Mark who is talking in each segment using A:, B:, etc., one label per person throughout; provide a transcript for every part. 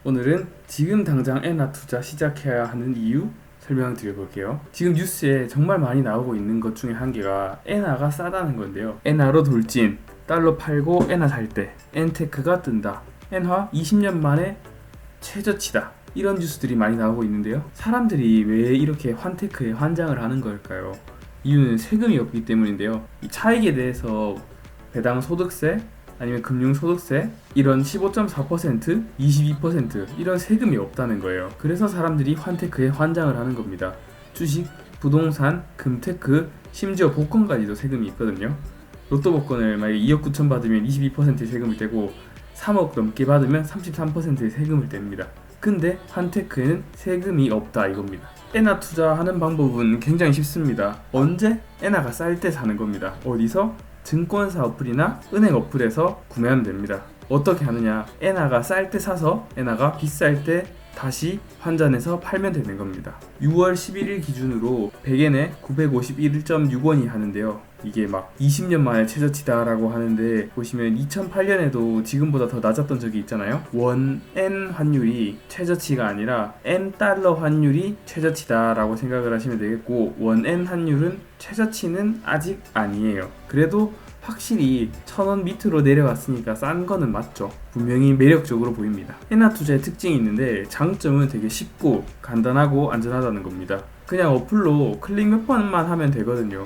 A: 오늘은 지금 당장 엔화 투자 시작해야 하는 이유 설명드려볼게요. 지금 뉴스에 정말 많이 나오고 있는 것 중에 한 개가 엔화가 싸다는 건데요. 엔화로 돌진, 달러 팔고 엔화 살 때 엔테크가 뜬다, 엔화 20년 만에 최저치다, 이런 뉴스들이 많이 나오고 있는데요. 사람들이 왜 이렇게 환테크에 환장을 하는 걸까요? 이유는 세금이 없기 때문인데요. 이 차익에 대해서 배당 소득세, 아니면 금융소득세, 이런 15.4%, 22% 이런 세금이 없다는 거예요. 그래서 사람들이 환테크에 환장을 하는 겁니다. 주식, 부동산, 금테크, 심지어 복권까지도 세금이 있거든요. 로또 복권을 만약에 2억 9천 받으면 22%의 세금을 떼고 3억 넘게 받으면 33%의 세금을 뗍니다. 근데 환테크에는 세금이 없다 이겁니다. 엔화 투자하는 방법은 굉장히 쉽습니다. 언제? 엔화가 쌀 때 사는 겁니다. 어디서? 증권사 어플이나 은행 어플에서 구매하면 됩니다. 어떻게 하느냐? 엔화가 쌀 때 사서 엔화가 비쌀 때 다시 환전해서 팔면 되는 겁니다. 6월 11일 기준으로 100엔에 951.6원이 하는데요. 이게 막 20년 만에 최저치다라고 하는데, 보시면 2008년에도 지금보다 더 낮았던 적이 있잖아요. 원-엔 환율이 최저치가 아니라 엔-달러 환율이 최저치다라고 생각을 하시면 되겠고, 원-엔 환율은 최저치는 아직 아니에요. 그래도 확실히 1000원 밑으로 내려왔으니까 싼 거는 맞죠. 분명히 매력적으로 보입니다. 엔화 투자의 특징이 있는데, 장점은 되게 쉽고 간단하고 안전하다는 겁니다. 그냥 어플로 클릭 몇 번만 하면 되거든요.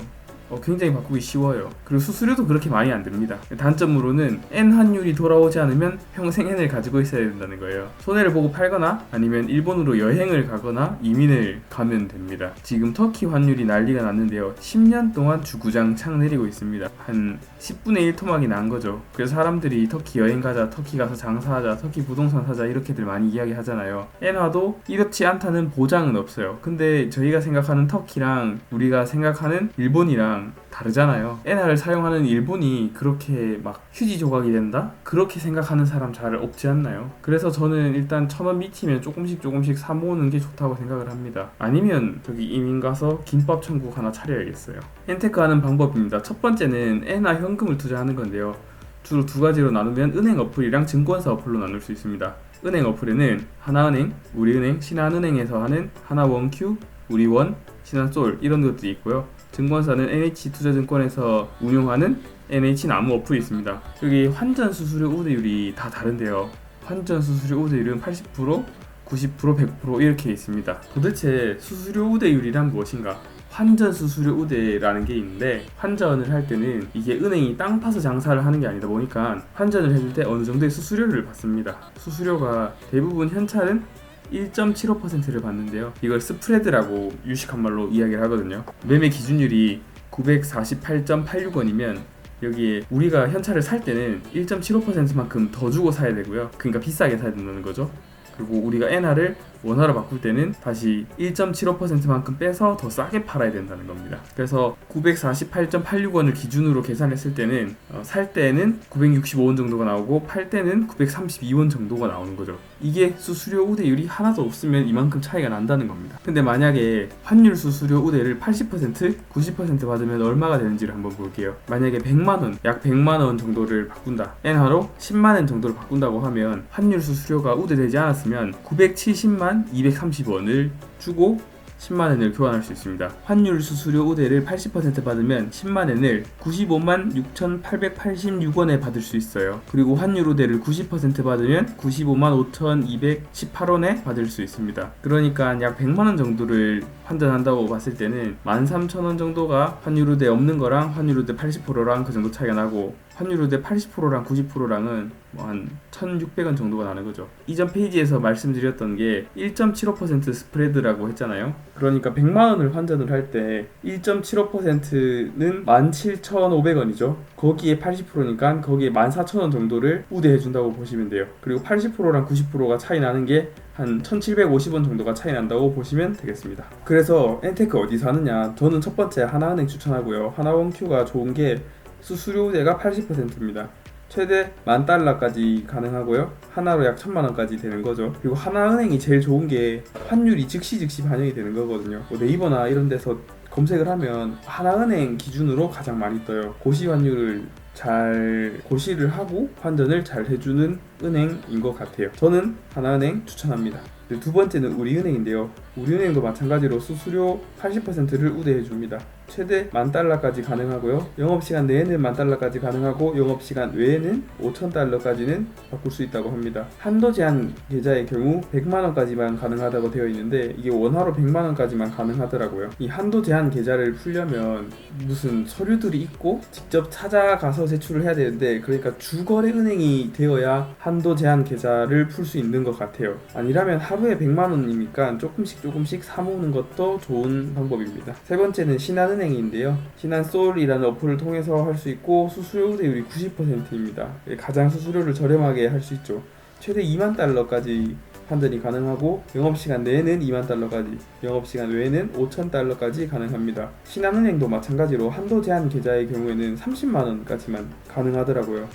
A: 굉장히 바꾸기 쉬워요. 그리고 수수료도 그렇게 많이 안 듭니다. 단점으로는 엔 환율이 돌아오지 않으면 평생 엔을 가지고 있어야 된다는 거예요. 손해를 보고 팔거나 아니면 일본으로 여행을 가거나 이민을 가면 됩니다. 지금 터키 환율이 난리가 났는데요. 10년 동안 주구장창 내리고 있습니다. 한 10분의 1 토막이 난 거죠. 그래서 사람들이 터키 여행 가자, 터키 가서 장사하자, 터키 부동산 사자 이렇게들 많이 이야기 하잖아요. 엔화도 이렇지 않다는 보장은 없어요. 근데 저희가 생각하는 터키랑 우리가 생각하는 일본이랑 다르잖아요. 엔화를 사용하는 일본이 그렇게 막 휴지 조각이 된다? 그렇게 생각하는 사람 잘 없지 않나요? 그래서 저는 일단 1000원 밑이면 조금씩 사 모으는 게 좋다고 생각을 합니다. 아니면 저기 이민 가서 김밥 천국 하나 차려야겠어요. 엔테크 하는 방법입니다. 첫 번째는 엔화 현금을 투자하는 건데요. 주로 두 가지로 나누면 은행 어플이랑 증권사 어플로 나눌 수 있습니다. 은행 어플에는 하나은행, 우리은행, 신한은행에서 하는 하나원큐, 우리원, 신한솔 이런 것들이 있고요. 증권사는 NH투자증권에서 운용하는 NH나무 어플이 있습니다. 여기 환전 수수료 우대율이 다 다른데요. 환전 수수료 우대율은 80%, 90%, 100% 이렇게 있습니다. 도대체 수수료 우대율이란 무엇인가? 환전 수수료 우대라는 게 있는데, 환전을 할 때는 이게 은행이 땅 파서 장사를 하는 게 아니다 보니까 환전을 해줄 때 어느 정도의 수수료를 받습니다. 수수료가 대부분 현찰은 1.75%를 받는데요. 이걸 스프레드라고 유식한 말로 이야기를 하거든요. 매매 기준율이 948.86원이면 여기에 우리가 현찰을 살 때는 1.75%만큼 더 주고 사야 되고요. 그러니까 비싸게 사야 된다는 거죠. 그리고 우리가 엔화를 원화로 바꿀 때는 다시 1.75%만큼 빼서 더 싸게 팔아야 된다는 겁니다. 그래서 948.86원을 기준으로 계산했을 때는 살 때는 965원 정도가 나오고 팔 때는 932원 정도가 나오는 거죠. 이게 수수료 우대율이 하나도 없으면 이만큼 차이가 난다는 겁니다. 근데 만약에 환율 수수료 우대를 80%, 90% 받으면 얼마가 되는지를 한번 볼게요. 만약에 100만원, 약 100만원 정도를 바꾼다, 엔화로 10만원 정도를 바꾼다고 하면 환율 수수료가 우대되지 않았으면 970만 230원을 주고 10만엔을 교환할 수 있습니다. 환율 수수료 우대를 80% 받으면 10만엔을 95만 6,886원에 받을 수 있어요. 그리고 환율 우대를 90% 받으면 95만 5,218원에 받을 수 있습니다. 그러니까 약 100만원 정도를 환전한다고 봤을 때는 13,000원 정도가 환율 우대 없는 거랑 환율 우대 80%랑 그 정도 차이가 나고, 환율 우대 80%랑 90%랑은 한 1,600원 정도가 나는 거죠. 이전 페이지에서 말씀드렸던 게 1.75% 스프레드라고 했잖아요. 그러니까 100만원을 환전을 할 때 1.75%는 17,500원이죠. 거기에 80%니까 거기에 14,000원 정도를 우대해준다고 보시면 돼요. 그리고 80%랑 90%가 차이 나는 게 한 1,750원 정도가 차이 난다고 보시면 되겠습니다. 그래서 엔테크 어디서 하느냐? 저는 첫 번째 하나은행 추천하고요. 하나원큐가 좋은 게 수수료 우대가 80%입니다. 최대 10,000달러까지 가능하고요. 하나로 약 1,000만원까지 되는 거죠. 그리고 하나은행이 제일 좋은 게 환율이 즉시 반영이 되는 거거든요. 네이버나 이런 데서 검색을 하면 하나은행 기준으로 가장 많이 떠요. 고시 환율을 잘 고시를 하고 환전을 잘 해주는 은행인 것 같아요. 저는 하나은행 추천합니다. 두 번째는 우리은행인데요. 우리은행도 마찬가지로 수수료 80%를 우대해 줍니다. 최대 $10,000까지 가능하고요. 영업시간 내에는 $10,000까지 가능하고 영업시간 외에는 $5,000까지는 바꿀 수 있다고 합니다. 한도 제한 계좌의 경우 100만원까지만 가능하다고 되어 있는데 이게 원화로 100만원까지만 가능하더라고요. 이 한도 제한 계좌를 풀려면 무슨 서류들이 있고 직접 찾아가서 제출을 해야 되는데, 그러니까 주거래 은행이 되어야 한도 제한 계좌를 풀 수 있는 것 같아요. 아니라면 하루에 100만원이니까 조금씩 사 모으는 것도 좋은 방법입니다. 세 번째는 신한은행인데요. 신한솔이라는 어플을 통해서 할 수 있고 수수료 우대율이 90%입니다. 가장 수수료를 저렴하게 할 수 있죠. 최대 $20,000까지 환전이 가능하고 영업시간 내에는 $20,000까지, 영업시간 외에는 $5,000까지 가능합니다. 신한은행도 마찬가지로 한도 제한 계좌의 경우에는 30만원까지만 가능하더라고요.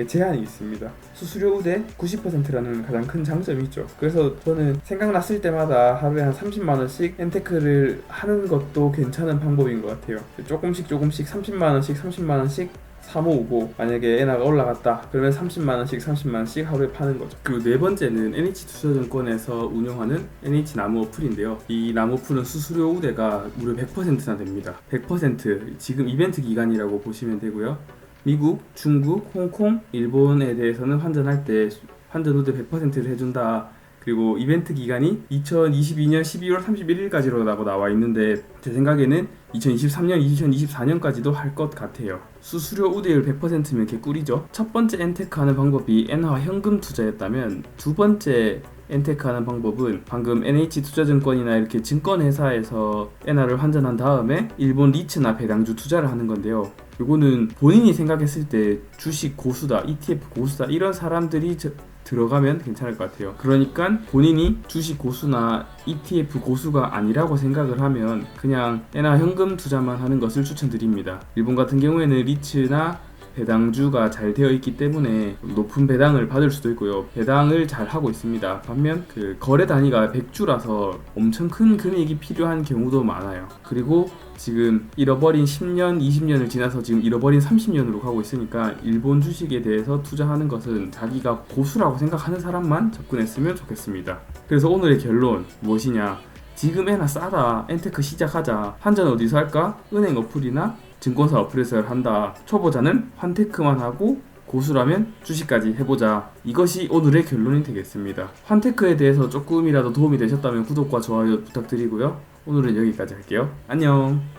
A: 제한이 있습니다. 수수료 우대 90%라는 가장 큰 장점이 있죠. 그래서 저는 생각났을 때마다 하루에 한 30만원씩 엔테크를 하는 것도 괜찮은 방법인 것 같아요. 조금씩 30만원씩 사 모으고, 만약에 엔화가 올라갔다 그러면 30만원씩 하루에 파는 거죠. 그리고 네 번째는 NH투자증권에서 운영하는 NH나무 어플인데요. 이 나무 어플은 수수료 우대가 무려 100%나 됩니다. 100%, 지금 이벤트 기간이라고 보시면 되고요. 미국, 중국, 홍콩, 일본에 대해서는 환전할 때 환전 우대 100%를 해준다. 그리고 이벤트 기간이 2022년 12월 31일까지라고 나와 있는데 제 생각에는 2023년, 2024년까지도 할 것 같아요. 수수료 우대율 100%면 개꿀이죠. 첫 번째 엔테크 하는 방법이 엔화 현금 투자였다면, 두 번째 엔테크 하는 방법은 방금 NH투자증권이나 이렇게 증권회사에서 엔화를 환전한 다음에 일본 리츠나 배당주 투자를 하는 건데요. 요거는 본인이 생각했을 때 주식 고수다, ETF 고수다 이런 사람들이 들어가면 괜찮을 것 같아요. 그러니까 본인이 주식 고수나 ETF 고수가 아니라고 생각을 하면 그냥 엔화 현금 투자만 하는 것을 추천드립니다. 일본 같은 경우에는 리츠나 배당주가 잘 되어 있기 때문에 높은 배당을 받을 수도 있고요. 배당을 잘 하고 있습니다. 반면 그 거래 단위가 100주라서 엄청 큰 금액이 필요한 경우도 많아요. 그리고 지금 잃어버린 10년, 20년을 지나서 지금 잃어버린 30년으로 가고 있으니까 일본 주식에 대해서 투자하는 것은 자기가 고수라고 생각하는 사람만 접근했으면 좋겠습니다. 그래서 오늘의 결론 무엇이냐? 지금 엔화 싸다, 엔테크 시작하자. 환전 어디서 할까? 은행 어플이나 증권사 어플에서 한다. 초보자는 환테크만 하고 고수라면 주식까지 해보자. 이것이 오늘의 결론이 되겠습니다. 환테크에 대해서 조금이라도 도움이 되셨다면 구독과 좋아요 부탁드리고요. 오늘은 여기까지 할게요. 안녕.